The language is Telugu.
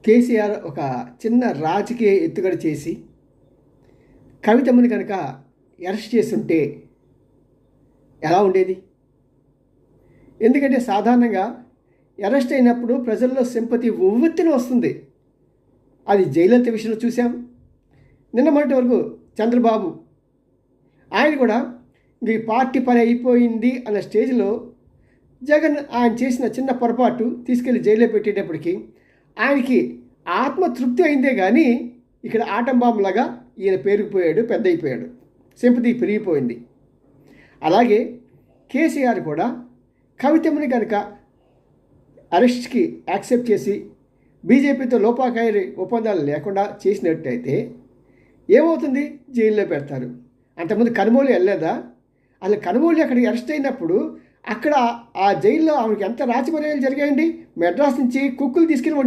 కేసీఆర్ ఒక చిన్న రాజకీయ ఎత్తుగడ చేసి కవితమ్మని కనుక అరెస్ట్ చేస్తుంటే ఎలా ఉండేది? ఎందుకంటే సాధారణంగా అరెస్ట్ అయినప్పుడు ప్రజల్లో సింపతి ఉవ్వెత్తున వస్తుంది. అది జయలలిత విషయంలో చూసాం. నిన్న మొన్నటి వరకు చంద్రబాబు ఆయన కూడా ఇంక ఈ పార్టీ పని అయిపోయింది అన్న స్టేజ్లో జగన్ ఆయన చేసిన చిన్న పొరపాటు తీసుకెళ్లి జైల్లో పెట్టేటప్పటికి ఆయనకి ఆత్మతృప్తి అయిందే కానీ ఇక్కడ ఆటంబాంలాగా ఈయన పెరిగిపోయాడు, పెద్ద అయిపోయాడు, సింపతి పెరిగిపోయింది. అలాగే కేసీఆర్ కూడా కవితమ్మని కనుక అరెస్ట్కి యాక్సెప్ట్ చేసి బీజేపీతో లోపాకాయ ఒప్పందాలు లేకుండా చేసినట్టయితే ఏమవుతుంది? జైల్లో పెడతారు. అంతకుముందు కనుమూలి వెళ్ళలేదా? అసలు కనుమూలి అక్కడికి అరెస్ట్ అయినప్పుడు అక్కడ ఆ జైల్లో ఆమెకి ఎంత రాచమర్యాలు జరిగాయండి. మెడ్రాస్ నుంచి కుక్కులు తీసుకెళ్ళి